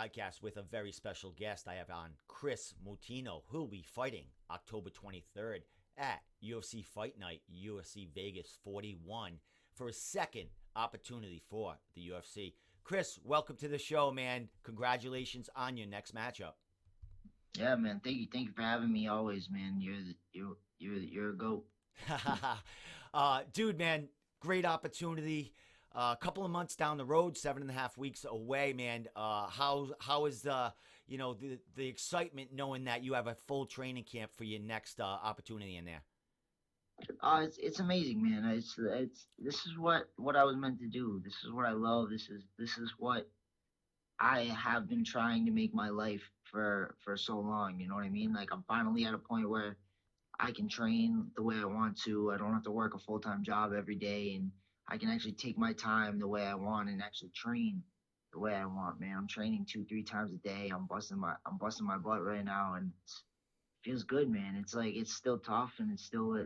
podcast with a very special guest. I have on Kris Moutinho, who'll be fighting October 23rd at UFC Fight Night, UFC Vegas 41, for a second opportunity for the UFC. Kris, welcome to the show, man. Congratulations on your next matchup. Yeah, man. Thank you for having me. Always, man. You're a goat. Dude, man, great opportunity. A couple of months down the road, 7.5 weeks away, man. How is the excitement knowing that you have a full training camp for your next opportunity in there? It's amazing, man. It's this is what I was meant to do. This is what I love. This is what I have been trying to make my life for so long. You know what I mean? Like I'm finally at a point where I can train the way I want to. I don't have to work a full-time job every day, and I can actually take my time the way I want and actually train the way I want, man. I'm training 2, 3 times a day. I'm busting my butt right now, and feels good, man. It's like it's still tough, and it still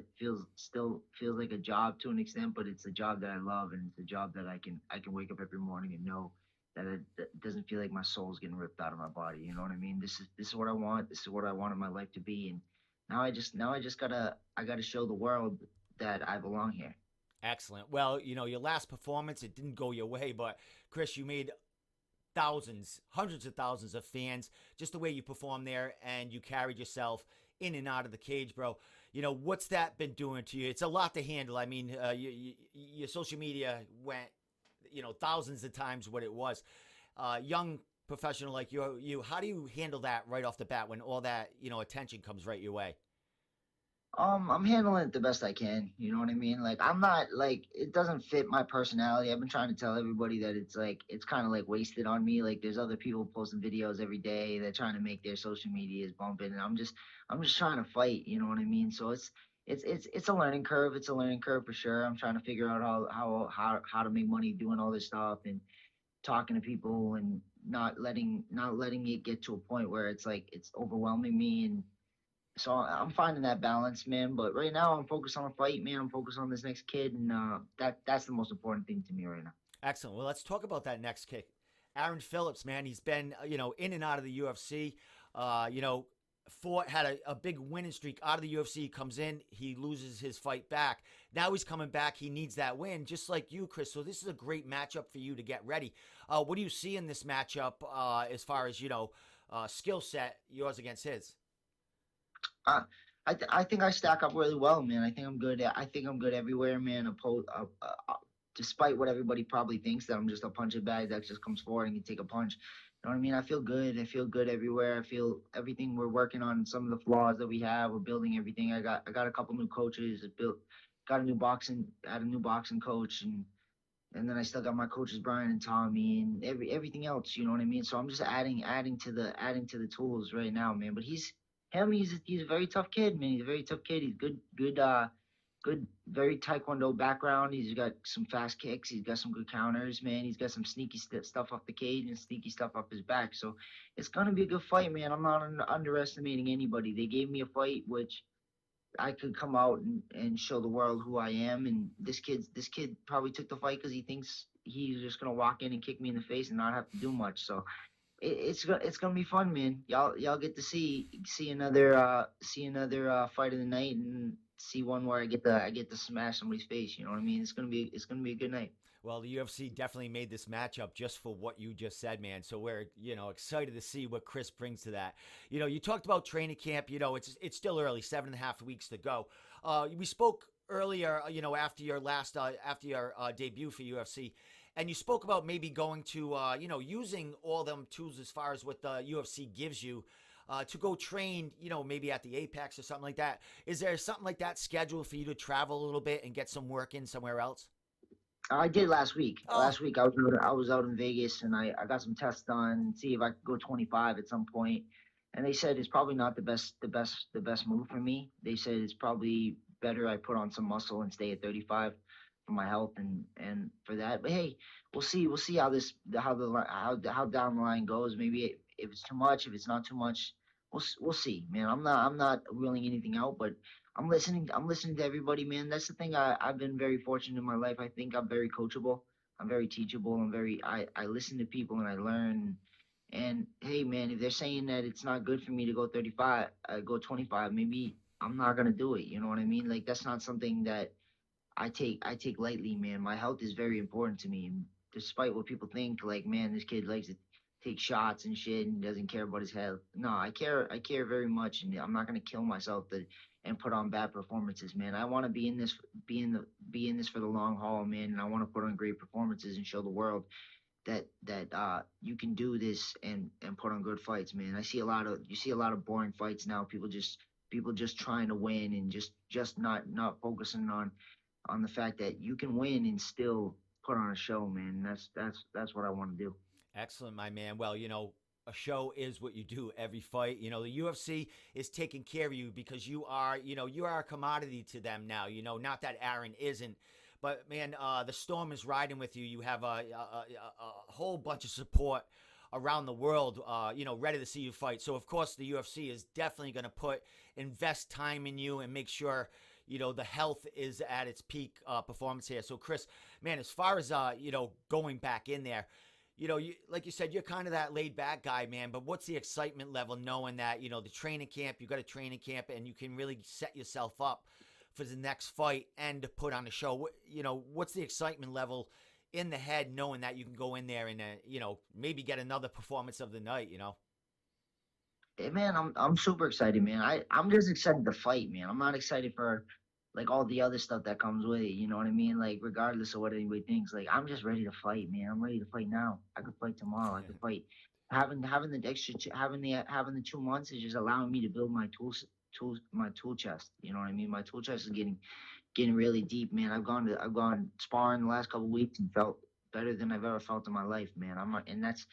feels like a job to an extent, but it's a job that I love, and it's a job that I can wake up every morning and know that doesn't feel like my soul's getting ripped out of my body. You know what I mean? This is what I want. This is what I wanted my life to be, and now I just gotta show the world that I belong here. Excellent. Well, your last performance, it didn't go your way, but Kris, you made thousands, hundreds of thousands of fans just the way you performed there and you carried yourself in and out of the cage, bro. What's that been doing to you? It's a lot to handle. I mean, your social media went, thousands of times what it was. Young professional like you, how do you handle that right off the bat when all that, attention comes right your way? I'm handling it the best I can. You know what I mean? Like I'm not like it doesn't fit my personality. I've been trying to tell everybody that it's kind of like wasted on me. Like there's other people posting videos every day. They're trying to make their social medias bumping, and I'm just trying to fight. You know what I mean? So it's a learning curve. It's a learning curve for sure. I'm trying to figure out how to make money doing all this stuff and talking to people and not letting it get to a point where it's like it's overwhelming me. And so I'm finding that balance, man. But right now, I'm focused on a fight, man. I'm focused on this next kid, and that's the most important thing to me right now. Excellent. Well, let's talk about that next kick. Aaron Phillips, man, he's been, in and out of the UFC. Fought, had a big winning streak out of the UFC, comes in, he loses his fight back. Now he's coming back, he needs that win, just like you, Kris. So this is a great matchup for you to get ready. What do you see in this matchup as far as, skill set, yours against his? Uh, I think I stack up really well, man. I think I'm good everywhere, man. Despite what everybody probably thinks that I'm just a punching bag that just comes forward and can take a punch. You know what I mean? I feel good. I feel good everywhere. I feel everything we're working on, some of the flaws that we have. We're building everything. I got a couple new coaches. Got a new boxing coach, and then I still got my coaches Brian and Tommy and everything else. You know what I mean? So I'm just adding to the tools right now, man. But he's a very tough kid, man. He's a very tough kid. He's good, very taekwondo background. He's got some fast kicks. He's got some good counters, man. He's got some sneaky stuff off the cage and sneaky stuff off his back. So it's gonna be a good fight, man. I'm not underestimating anybody. They gave me a fight which I could come out and show the world who I am. And this kid probably took the fight because he thinks he's just gonna walk in and kick me in the face and not have to do much. So it's gonna be fun, man. Y'all get to see another fight of the night and see one where I get to smash somebody's face. You know what I mean? It's gonna be a good night. Well, the UFC definitely made this matchup just for what you just said, man. So we're, excited to see what Kris brings to that. You talked about training camp. It's still early, 7.5 weeks to go. We spoke earlier, after your debut for UFC, and you spoke about maybe going to, using all them tools as far as what the UFC gives you. To go train, maybe at the Apex or something like that. Is there something like that scheduled for you to travel a little bit and get some work in somewhere else? I did last week. Oh, Last week I was out in Vegas and I got some tests done, see if I could go 25 at some point. And they said it's probably not the best move for me. They said it's probably better I put on some muscle and stay at 35 for my health and for that. But hey, we'll see how down the line goes. Maybe if it's too much, if it's not too much, we'll see, man. I'm not ruling anything out, but I'm listening to everybody, man. That's the thing. I've been very fortunate in my life. I think I'm very coachable. I'm very teachable. I listen to people and I learn. And hey, man, if they're saying that it's not good for me to go 35, go 25, maybe I'm not gonna do it. You know what I mean? Like that's not something that I take lightly, man. My health is very important to me, and despite what people think, like, man, this kid likes to take shots and shit and doesn't care about his health. No, I care. I care very much, and I'm not gonna kill myself and put on bad performances, man. I want to be in this, be in this for the long haul, man, and I want to put on great performances and show the world that you can do this and put on good fights, man. You see a lot of boring fights now. People just trying to win and just not focusing on the fact that you can win and still put on a show, man. That's what I want to do. Excellent, my man. Well, a show is what you do every fight. The UFC is taking care of you because you are a commodity to them now. Not that Aaron isn't, but man, the storm is riding with you. You have a whole bunch of support around the world, ready to see you fight. So of course the UFC is definitely going to invest time in you and make sure the health is at its peak performance here. So Kris, man, as far as going back in there, like you said, you're kind of that laid back guy, man. But what's the excitement level knowing that, the training camp, you got a training camp and you can really set yourself up for the next fight and to put on a show? What's the excitement level in the head knowing that you can go in there and, maybe get another performance of the night? Hey, man, I'm super excited, man. I'm just excited to fight, man. I'm not excited for like all the other stuff that comes with it. You know what I mean? Like regardless of what anybody thinks, like I'm just ready to fight, man. I'm ready to fight now. I could fight tomorrow. I could fight. Having the extra having the 2 months is just allowing me to build my tool chest. You know what I mean? My tool chest is getting really deep, man. I've gone sparring the last couple of weeks and felt better than I've ever felt in my life, man. And that's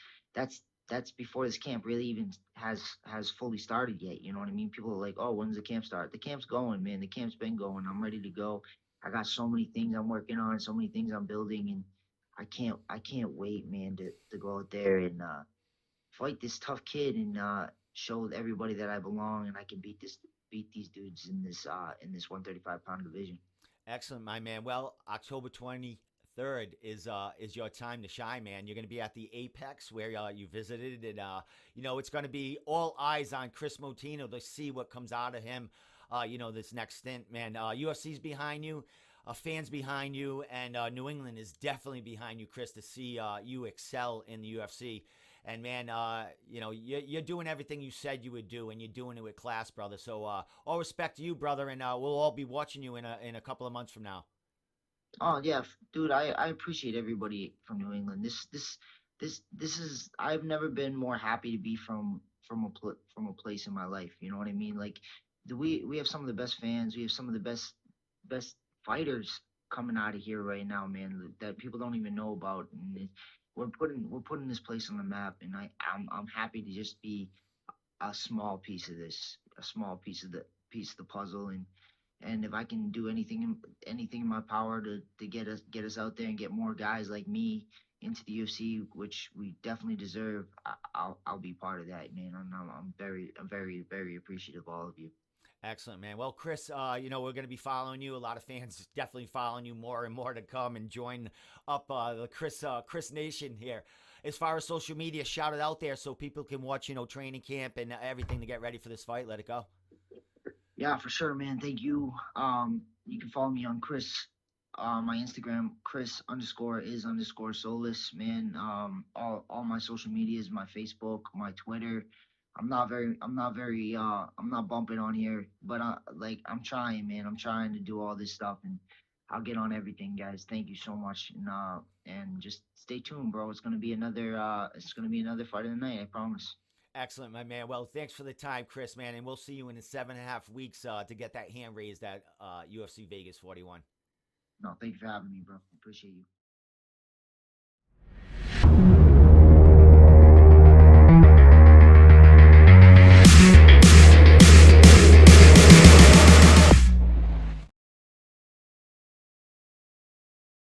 that's before this camp really even has fully started yet. You know what I mean? People are like, "Oh, when's the camp start?" The camp's going, man. The camp's been going. I'm ready to go. I got so many things I'm working on, so many things I'm building, and I can't wait, man, to go out there and fight this tough kid and show everybody that I belong and I can beat these dudes in this 135-pound division. Excellent, my man. Well, October 23rd is your time to shine, man. You're going to be at the Apex where you visited, and it's going to be all eyes on Kris Moutinho to see what comes out of him. This next stint, man. UFC's behind you, fans behind you, and New England is definitely behind you, Kris, to see you excel in the UFC. And man, you're doing everything you said you would do, and you're doing it with class, brother. So all respect to you, brother, and we'll all be watching you in a couple of months from now. Oh yeah, dude, I appreciate everybody from New England. This is I've never been more happy to be from a place in my life. You know what I mean? Like we have some of the best fans. We have some of the best fighters coming out of here right now, man. That people don't even know about. And we're putting this place on the map, and I'm happy to just be a small piece of this, a small piece of the puzzle, and if I can do anything in my power to get us out there and get more guys like me into the UFC, which we definitely deserve, I'll be part of that, man. I'm very appreciative of all of you. Excellent, man. Well, Kris, we're going to be following you. A lot of fans definitely following you more and more to come and join up the Kris Nation here. As far as social media, shout it out there so people can watch, training camp and everything to get ready for this fight. Let it go. Yeah, for sure, man. Thank you. You can follow me on my Instagram, Kris underscore is underscore soulless, man. All my social medias, my Facebook, my Twitter. I'm not bumping on here, but like I'm trying, man. I'm trying to do all this stuff, and I'll get on everything, guys. Thank you so much, and just stay tuned, bro. It's gonna be another fight of the night. I promise. Excellent, my man. Well, thanks for the time, Kris, man. And we'll see you in 7.5 weeks to get that hand raised at UFC Vegas 41. No, thank you for having me, bro. Appreciate you.